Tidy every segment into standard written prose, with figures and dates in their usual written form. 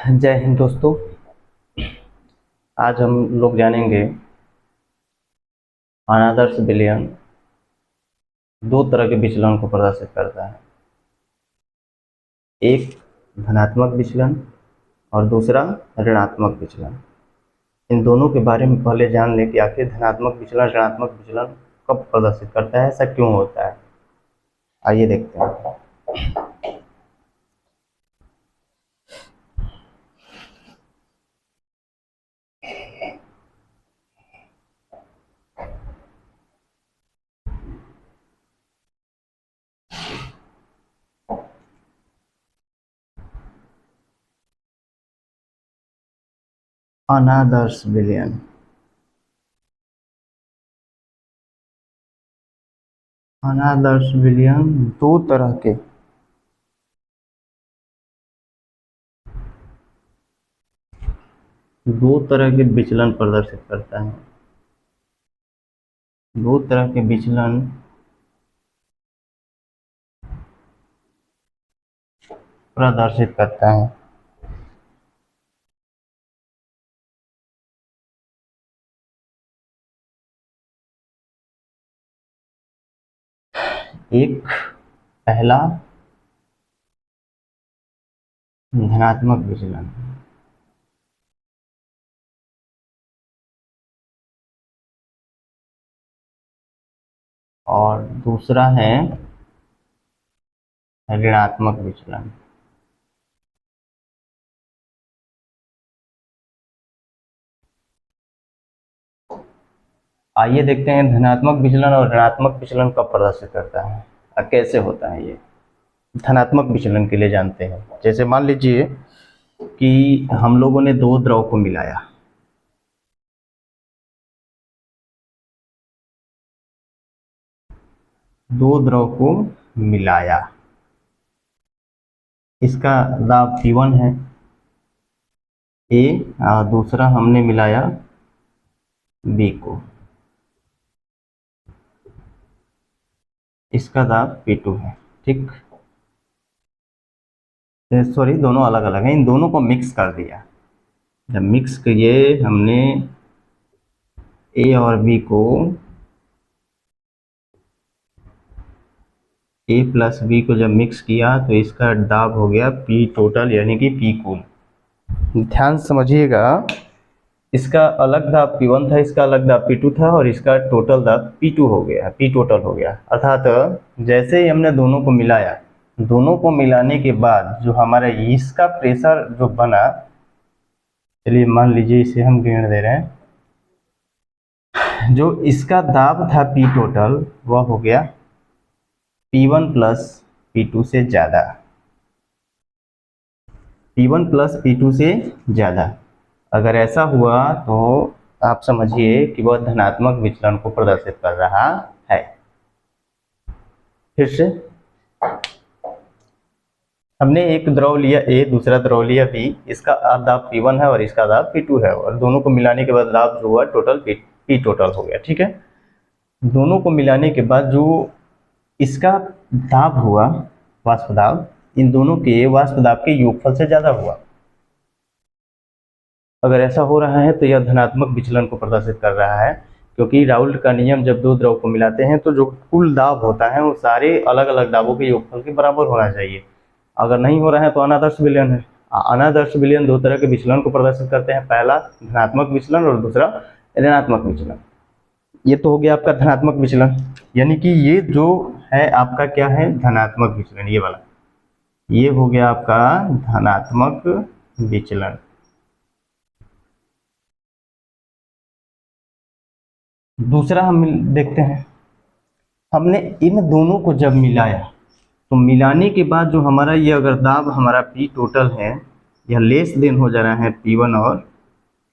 जय हिंद दोस्तों। आज हम लोग जानेंगे अनादर्श विलयन दो तरह के विचलन को प्रदर्शित करता है। एक धनात्मक विचलन और दूसरा ऋणात्मक विचलन। इन दोनों के बारे में पहले जान लें कि आखिर धनात्मक विचलन ऋणात्मक विचलन कब प्रदर्शित करता है, ऐसा क्यों होता है। आइए देखते हैं। अनादर्श विलयन। अनादर्श विलयन दो तरह के विचलन प्रदर्शित करता है। दो तरह के विचलन प्रदर्शित करता है। एक पहला धनात्मक विचलन और दूसरा है ऋणात्मक विचलन। आइए देखते हैं धनात्मक विचलन और ऋणात्मक विचलन कब प्रदर्शित करता है और कैसे होता है। ये धनात्मक विचलन के लिए जानते हैं। जैसे मान लीजिए कि हम लोगों ने दो द्रव को मिलाया, इसका दाब P1 है A और दूसरा हमने मिलाया B को, इसका दाब P2 है। ठीक, सॉरी दोनों अलग अलग हैं। इन दोनों को मिक्स कर दिया। जब मिक्स किए हमने A और B को, A प्लस B को जब मिक्स किया तो इसका दाब हो गया P टोटल यानी कि P कूल। ध्यान समझिएगा, इसका अलग दाब P1 था, इसका अलग दाब P2 था और इसका टोटल दाब P2 हो गया, P टोटल हो गया। अर्थात जैसे ही हमने दोनों को मिलाया, दोनों को मिलाने के बाद जो हमारा इसका प्रेशर जो बना, चलिए मान लीजिए इसे हम गिन दे रहे हैं, जो इसका दाब था P टोटल वह हो गया P1 प्लस P2 से ज़्यादा, P1 प्लस P2 से ज़्यादा। अगर ऐसा हुआ तो आप समझिए कि वह धनात्मक विचलन को प्रदर्शित कर रहा है। फिर से हमने एक द्रव लिया A, दूसरा द्रव लिया B, इसका दाब P1 है और इसका दाब P2 है और दोनों को मिलाने के बाद दाब जो हुआ टोटल P टोटल हो गया। ठीक है, दोनों को मिलाने के बाद जो इसका दाब हुआ वाष्प दाब, इन दोनों के वाष्प दाब के योगफल से ज़्यादा हुआ। अगर ऐसा हो रहा है तो यह धनात्मक विचलन को प्रदर्शित कर रहा है, क्योंकि राउल्ट का नियम जब दो द्रव को मिलाते हैं तो जो कुल दाब होता है वो सारे अलग अलग दाबों के योगफल के बराबर होना चाहिए। अगर नहीं हो रहा है तो अनादर्श विलयन है। अनादर्श विलयन दो तरह के विचलन को प्रदर्शित करते हैं, पहला धनात्मक विचलन और दूसरा ऋणात्मक विचलन। ये तो हो गया आपका धनात्मक विचलन, यानी कि ये जो है आपका क्या है, धनात्मक विचलन। ये वाला ये हो गया आपका धनात्मक विचलन। दूसरा हम देखते हैं, हमने इन दोनों को जब मिलाया तो मिलाने के बाद जो हमारा ये अगर दाब हमारा P टोटल है, यह लेस देन हो जा रहा है P1 और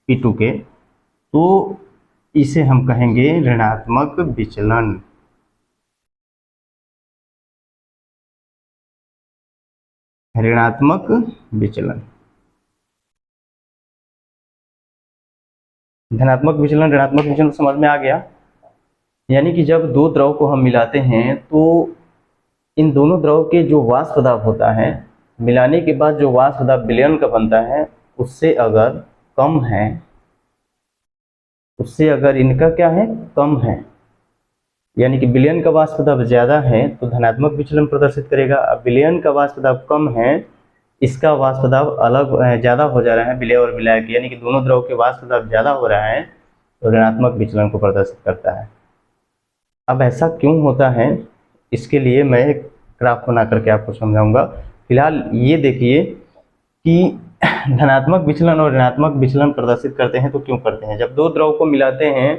P2 के, तो इसे हम कहेंगे ऋणात्मक विचलन। ऋणात्मक विचलन। धनात्मक विचलन ऋणात्मक विचलन समझ में आ गया। यानी कि जब दो द्रव को हम मिलाते हैं तो इन दोनों द्रव के जो वाष्प दाब होता है, मिलाने के बाद जो वाष्प दाब विलयन का बनता है, उससे अगर कम है, उससे अगर इनका क्या है, कम है, यानी कि विलयन का वाष्प दाब ज़्यादा है तो धनात्मक विचलन प्रदर्शित करेगा। अब विलयन का वाष्प दाब कम है, इसका वाष्प दाब अलग ज़्यादा हो जा रहा है विलय और विलायक, यानी कि दोनों द्रव के वाष्प दाब ज़्यादा हो रहा है तो ऋणात्मक विचलन को प्रदर्शित करता है। अब ऐसा क्यों होता है, इसके लिए मैं एक ग्राफ बना करके आपको समझाऊंगा। फिलहाल ये देखिए कि धनात्मक विचलन और ऋणात्मक विचलन प्रदर्शित करते हैं तो क्यों करते हैं। जब दो द्रव को मिलाते हैं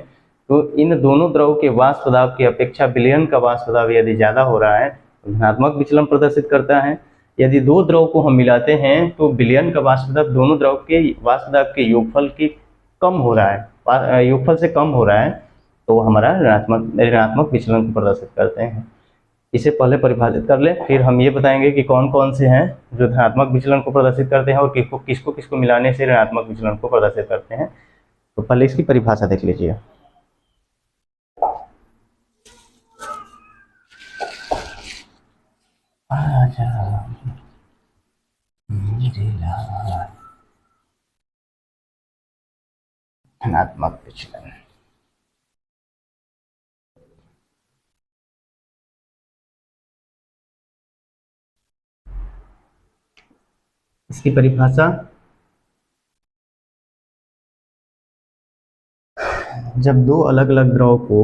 तो इन दोनों द्रव के वाष्प दाब की अपेक्षा विलयन का वाष्प दाब यदि ज़्यादा हो रहा है तो धनात्मक विचलन प्रदर्शित करता है। यदि दो द्रव को हम मिलाते हैं तो विलयन का वाष्प दाब दोनों द्रव के वाष्प दाब के योगफल की कम हो रहा है, योगफल से कम हो रहा है, तो हमारा ऋणात्मक विचलन को प्रदर्शित करते हैं। इसे पहले परिभाषित कर ले, फिर हम ये बताएंगे कि कौन कौन से हैं जो धनात्मक विचलन को प्रदर्शित करते हैं और किसको किसको मिलाने से ऋणात्मक विचलन को प्रदर्शित करते हैं। तो पहले इसकी परिभाषा देख लीजिए। धनात्मक विचलन, इसकी परिभाषा, जब दो अलग अलग द्रव को,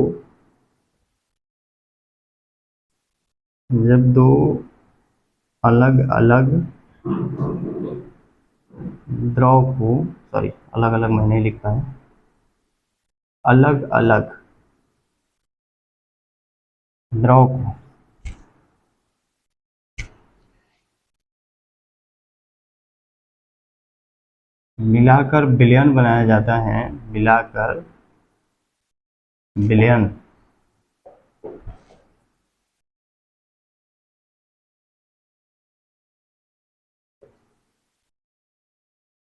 जब दो अलग अलग द्रव को, सॉरी अलग अलग मैंने लिखा है, अलग अलग द्रव को मिलाकर विलयन बनाया जाता है, मिलाकर विलयन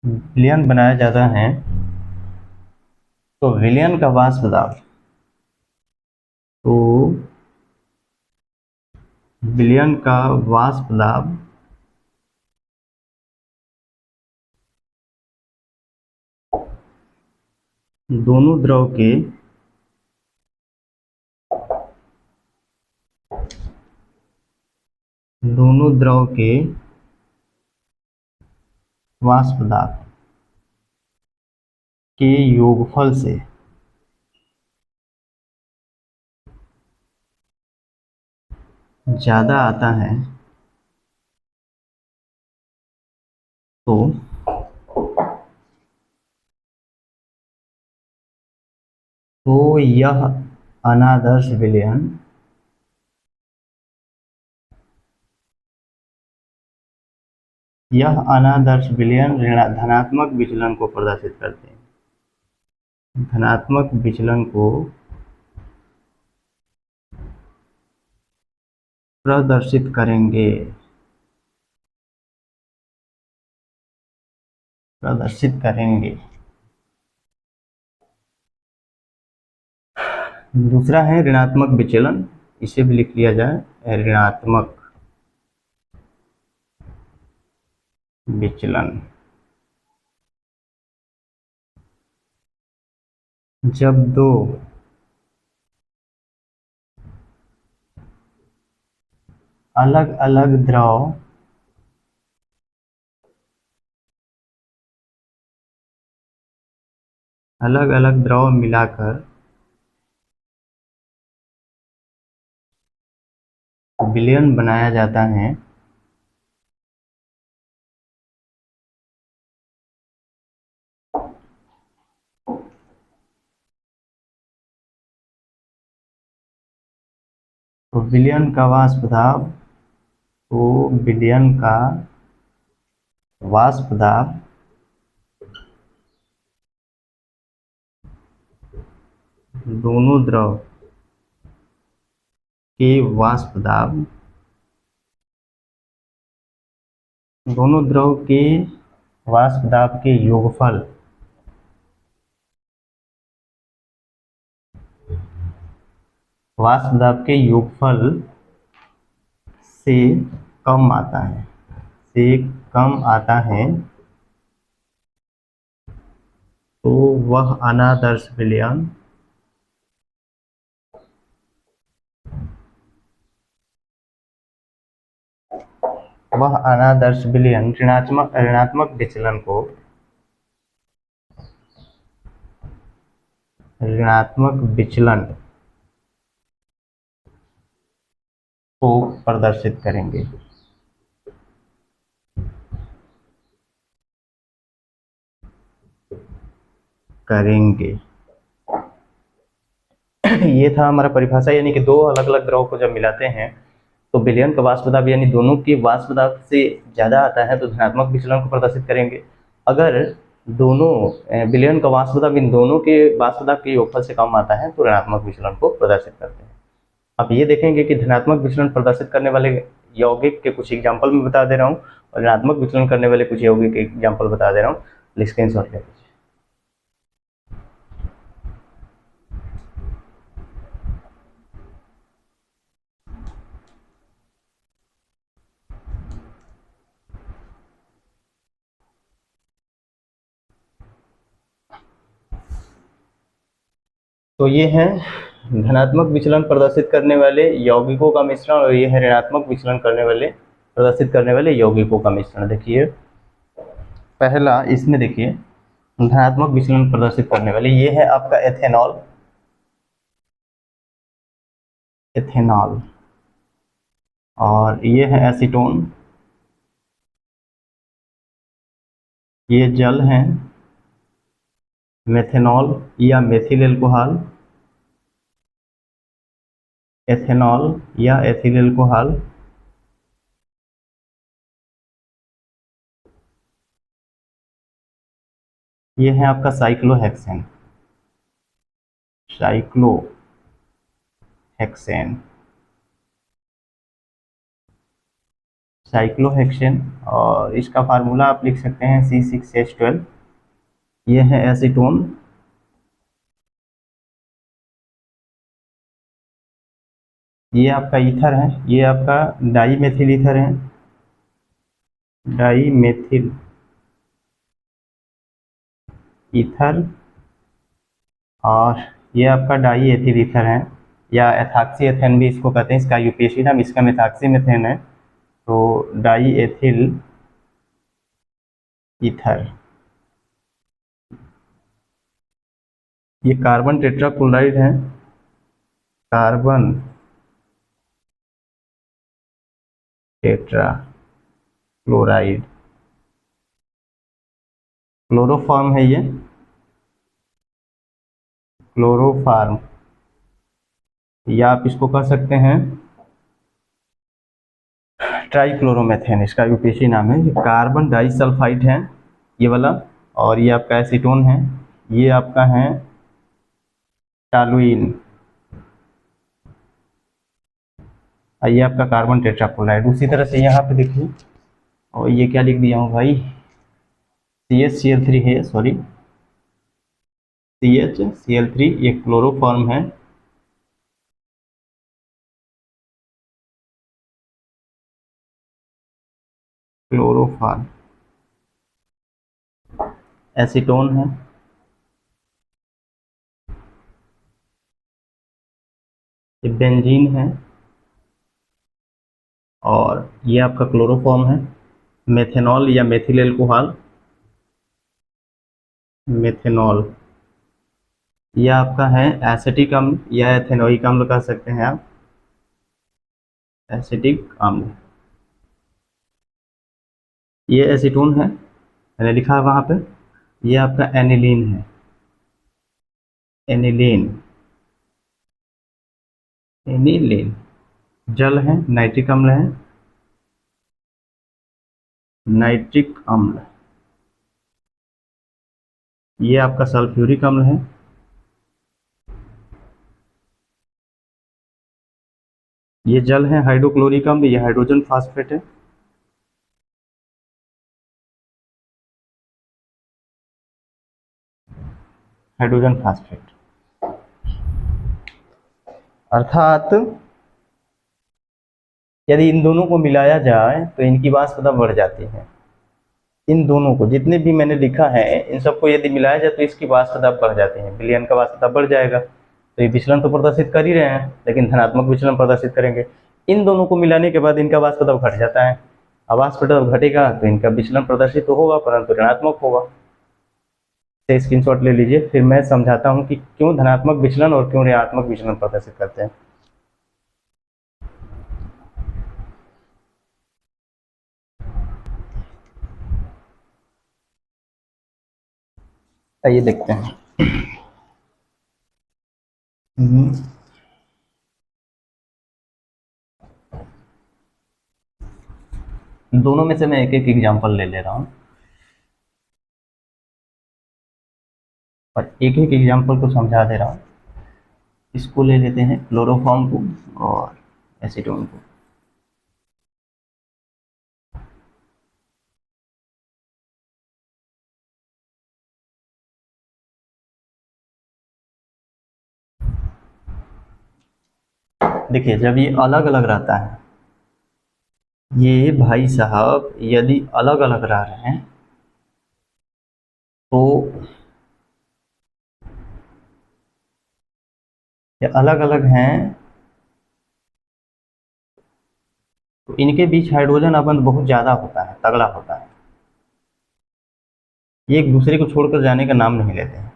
विलयन बनाया जाता है तो विलयन का वाष्प दाब, तो विलयन का वाष्प दाब दोनों द्रव के वाष्प दाब के योगफल से ज़्यादा आता है तो यह अनादर्श विलयन धनात्मक विचलन को प्रदर्शित करते हैं, धनात्मक विचलन को प्रदर्शित करेंगे, दूसरा है ऋणात्मक विचलन, इसे भी लिख लिया जाए, ऋणात्मक विचलन। जब दो अलग अलग द्रव मिलाकर विलयन बनाया जाता है तो विलयन का वाष्प दाब दोनों द्रव के वाष्प दाब, दोनों द्रव के वाष्प दाब के योगफल से कम आता है, तो वह अनादर्श विलयन ऋणात्मक विचलन को प्रदर्शित करेंगे। ये था हमारा परिभाषा, यानी कि दो अलग अलग द्रव को जब मिलाते हैं तो विलयन का वाष्प दाब यानी दोनों की वाष्प दाब से ज़्यादा आता है तो धनात्मक विचलन को प्रदर्शित करेंगे। अगर दोनों विलयन का वाष्प दाब इन दोनों के वाष्प दाब के योगफल से कम आता है तो ऋणात्मक विचलन को प्रदर्शित करते हैं। अब ये देखेंगे कि धनात्मक विचलन प्रदर्शित करने वाले यौगिक के कुछ एग्जाम्पल मैं बता दे रहा हूँ और ऋणात्मक विचलन करने वाले कुछ यौगिक के एग्जाम्पल बता दे रहा हूँ। स्क्रीनशॉट ले लीजिए। तो ये है धनात्मक विचलन प्रदर्शित करने वाले यौगिकों का मिश्रण और ये है ऋणात्मक विचलन प्रदर्शित करने वाले यौगिकों का मिश्रण। देखिए पहला इसमें देखिए धनात्मक विचलन प्रदर्शित करने वाले ये है आपका एथेनॉल और ये है एसीटोन, ये जल है मेथेनॉल या मेथिल एल्कोहल, एथेनॉल या एथिल एल्कोहल, ये है आपका साइक्लोहेक्सेन। और इसका फार्मूला आप लिख सकते हैं C6H12। ये है एसीटोन, ये आपका ईथर है, ये आपका डाईमेथिल ईथर है, डाईमेथिल ईथर, और ये आपका डाई एथिल ईथर है या एथॉक्सी एथेन भी इसको कहते हैं, इसका यूपीएससी नाम इसका मेथॉक्सी मेथेन है। तो डाई एथिल ईथर, ये कार्बन टेट्राक्लोराइड है, कार्बन टेट्राक्लोराइड, क्लोरोफॉर्म है ये, क्लोरोफॉर्म, या आप इसको कह सकते हैं ट्राइक्लोरोमेथेन, इसका यूपीएससी नाम है। कार्बन डाइसल्फाइड है ये वाला, और ये आपका एसीटोन है, ये आपका है टॉलुइन, ये आपका कार्बन टेट्राक्लोराइड। उसी तरह से यहाँ पे देखिए, और ये क्या लिख दिया हूँ भाई, CHCl3 है, सॉरी CHCl3, ये क्लोरोफॉर्म है, क्लोरोफॉर्म, एसीटोन है, ये बेंजीन है, और ये आपका क्लोरोफॉर्म है, मेथेनॉल या मेथिल एल्कोहल, मेथेनॉल, यह आपका है एसिटिक अम्ल या एथेनोइक अम्ल कह सकते हैं आप, एसिटिक अम्ल। ये एसीटोन है, मैंने लिखा है वहाँ पे। ये आपका एनिलीन है, एनिलीन, एनिलीन, जल है, नाइट्रिक अम्ल है, नाइट्रिक अम्ल। ये आपका सल्फ्यूरिक अम्ल है, ये जल है, हाइड्रोक्लोरिक अम्ल, ये हाइड्रोजन फास्फेट है, हाइड्रोजन फास्फेट। अर्थात यदि इन दोनों को मिलाया जाए तो इनकी वाष्प दाब बढ़ जाती है, इन दोनों को जितने भी मैंने लिखा है इन सबको यदि मिलाया जाए तो इसकी वास्तव दाब बढ़ जाते हैं, विलयन का वास्तव दाब बढ़ जाएगा। तो ये विचलन तो प्रदर्शित कर ही रहे हैं, लेकिन धनात्मक विचलन प्रदर्शित करेंगे। इन दोनों को मिलाने के बाद इनका वास्तव दाब घट जाता है। अब वाष्प दाब घटेगा तो इनका विचलन प्रदर्शित तो होगा परंतु ऋणात्मक होगा। से स्क्रीनशॉट ले लीजिए, फिर मैं समझाता हूँ कि क्यों धनात्मक विचलन और क्यों ऋणात्मक विचलन प्रदर्शित करते हैं। आइए देखते हैं। दोनों में से मैं एक एक एग्जांपल ले ले रहा हूँ और एक एक एग्जांपल को समझा दे रहा हूँ। इसको ले लेते हैं क्लोरोफॉर्म को और एसीटोन को। देखिए जब ये अलग अलग रहता है, ये भाई साहब यदि अलग अलग रह रहे हैं तो ये अलग अलग हैं तो इनके बीच हाइड्रोजन अबंध बहुत ज़्यादा होता है, तगड़ा होता है। ये एक दूसरे को छोड़कर जाने का नाम नहीं लेते हैं।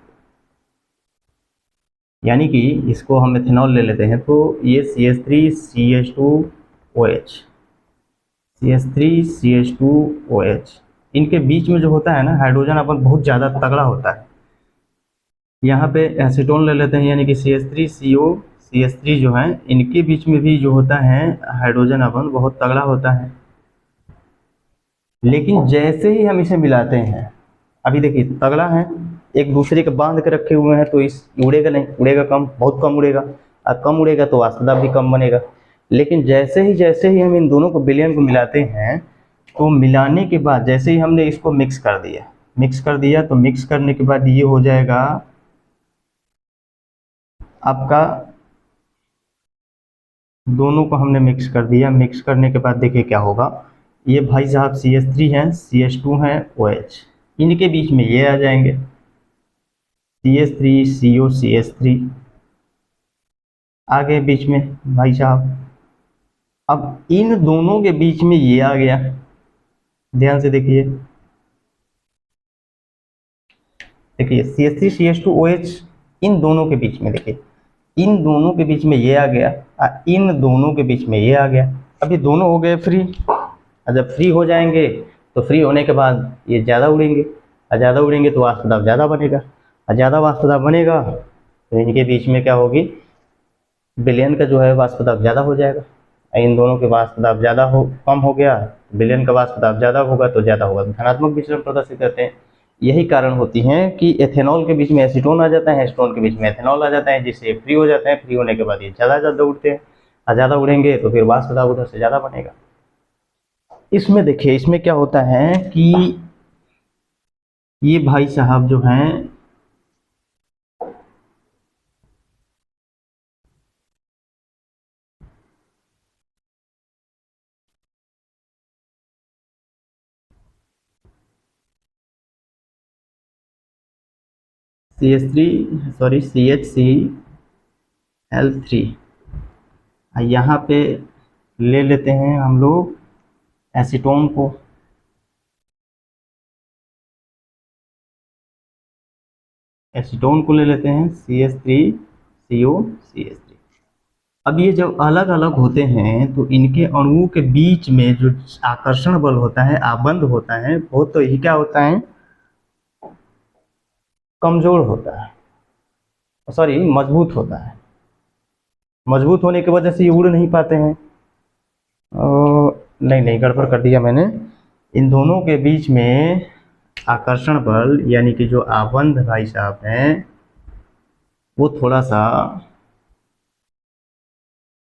यानी कि इसको हम एथेनॉल ले लेते हैं तो ये CH3CH2OH, CH3CH2OH, इनके बीच में जो होता है ना हाइड्रोजन अपन बहुत ज़्यादा तगड़ा होता है। यहाँ पे एसीटोन ले लेते हैं यानी कि CH3CO CH3 जो है इनके बीच में भी जो होता है हाइड्रोजन अपन बहुत तगड़ा होता है। लेकिन जैसे ही हम इसे मिलाते हैं, अभी देखिए तगड़ा है, एक दूसरे के बांध के रखे हुए हैं तो इस उड़ेगा नहीं, उड़ेगा कम, बहुत कम उड़ेगा, और कम उड़ेगा तो वाष्प दाब भी कम बनेगा। लेकिन जैसे ही हम इन दोनों को विलयन को मिलाते हैं तो मिलाने के बाद जैसे ही हमने इसको मिक्स कर दिया तो मिक्स करने के बाद ये हो जाएगा आपका, दोनों को हमने मिक्स कर दिया। मिक्स करने के बाद देखिए क्या होगा, ये भाई साहब CH3 हैं, CH2 हैं, OH, इनके बीच में ये आ जाएंगे CH3CO CH3 आ गए बीच में भाई साहब। अब इन दोनों के बीच में ये आ गया, ध्यान से देखिए CH3 CH2OH इन दोनों के बीच में, देखिए इन दोनों के बीच में ये आ गया और इन दोनों के बीच में ये आ गया। अब ये दोनों हो गए फ्री, और जब फ्री हो जाएंगे तो फ्री होने के बाद ये ज़्यादा उड़ेंगे, और ज़्यादा उड़ेंगे तो वाष्प दाब ज़्यादा बनेगा, और ज़्यादा वाष्प दाब बनेगा तो इनके बीच में क्या होगी, विलयन का जो है वाष्प दाब ज़्यादा हो जाएगा। इन दोनों के वाष्प दाब ज़्यादा कम हो गया, विलयन का वाष्प दाब ज़्यादा होगा तो ज़्यादा होगा, धनात्मक विचलन प्रदर्शित करते हैं। यही कारण होती हैं कि एथेनॉल के बीच में एसीटोन आ जाता है, एसीटोन के बीच में एथेनॉल आ जाता है, जिससे फ्री हो जाते हैं। फ्री होने के बाद ये ज़्यादा उड़ते हैं, और ज़्यादा उड़ेंगे तो फिर वाष्प दाब उधर से ज़्यादा बनेगा। इसमें देखिए इसमें क्या होता है कि ये भाई साहब जो हैं CH3 यहाँ पे ले लेते हैं हम लोग एसीटोन को। एसीटोन को ले लेते हैं CH3CO CH3। अब ये जब अलग अलग होते हैं तो इनके अणुओं के बीच में जो आकर्षण बल होता है, आबंध होता है, वो तो यही क्या होता है, कमजोर होता है, सॉरी मजबूत होता है। मजबूत होने की वजह से ये उड़ नहीं पाते हैं। नहीं गड़बड़ कर दिया मैंने। इन दोनों के बीच में आकर्षण बल यानी कि जो आबंध भाई साहब हैं वो थोड़ा सा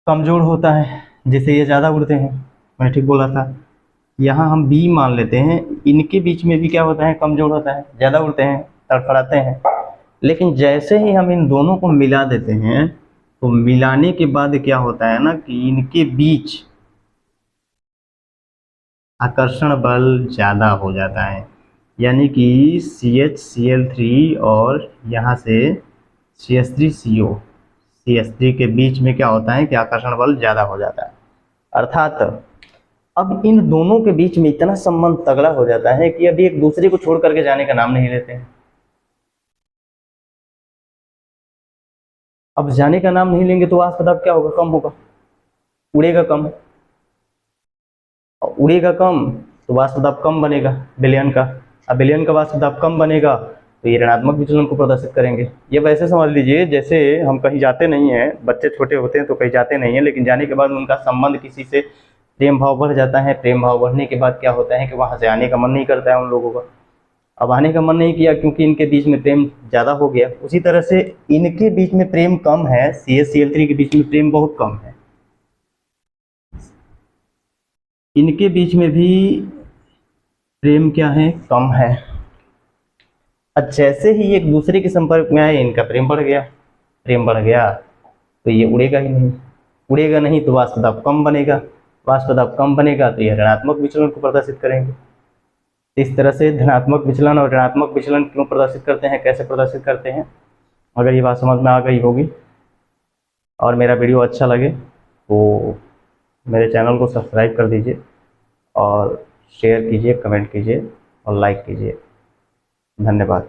कमजोर होता है, जिससे ये ज़्यादा उड़ते हैं। मैंने ठीक बोला था। यहाँ हम B मान लेते हैं, इनके बीच में भी क्या होता है, कमजोर होता है, ज़्यादा उड़ते हैं, तड़फड़ाते हैं। लेकिन जैसे ही हम इन दोनों को मिला देते हैं तो मिलाने के बाद क्या होता है ना कि इनके बीच आकर्षण बल ज़्यादा हो जाता है, यानी कि CH Cl3 और यहाँ से CH3CO CH3 के बीच में क्या होता है कि आकर्षण बल ज़्यादा हो जाता है। अर्थात अब इन दोनों के बीच में इतना संबंध तगड़ा हो जाता है कि अभी एक दूसरे को छोड़ करके जाने का नाम नहीं लेते हैं। अब जाने का नाम नहीं लेंगे तो वाष्प दाब क्या होगा, कम होगा, उड़ेगा कम, और उड़ेगा कम तो वाष्प दाब कम बनेगा विलयन का। अब विलयन का वाष्प दाब कम बनेगा तो ये ऋणात्मक विचलन को प्रदर्शित करेंगे। ये वैसे समझ लीजिए जैसे हम कहीं जाते नहीं हैं, बच्चे छोटे होते हैं तो कहीं जाते नहीं हैं, लेकिन जाने के बाद उनका संबंध किसी से प्रेम भाव बढ़ जाता है। प्रेम भाव बढ़ने के बाद क्या होता है कि वहाँ से आने का मन नहीं करता है उन लोगों का। अब आने का मन नहीं किया क्योंकि इनके बीच में प्रेम ज़्यादा हो गया। उसी तरह से इनके बीच में प्रेम कम है, CH Cl3 के बीच में प्रेम बहुत कम है, इनके बीच में भी प्रेम क्या है, कम है। अब जैसे ही एक दूसरे के संपर्क में आए इनका प्रेम बढ़ गया, प्रेम बढ़ गया तो ये उड़ेगा ही नहीं, उड़ेगा नहीं तो वाष्प दाब कम बनेगा, वाष्प दाब कम बनेगा तो ये ऋणात्मक विचलन को प्रदर्शित करेंगे। इस तरह से धनात्मक विचलन और ऋणात्मक विचलन क्यों प्रदर्शित करते हैं, कैसे प्रदर्शित करते हैं, अगर ये बात समझ में आ गई होगी और मेरा वीडियो अच्छा लगे तो मेरे चैनल को सब्सक्राइब कर दीजिए और शेयर कीजिए, कमेंट कीजिए और लाइक कीजिए। धन्यवाद।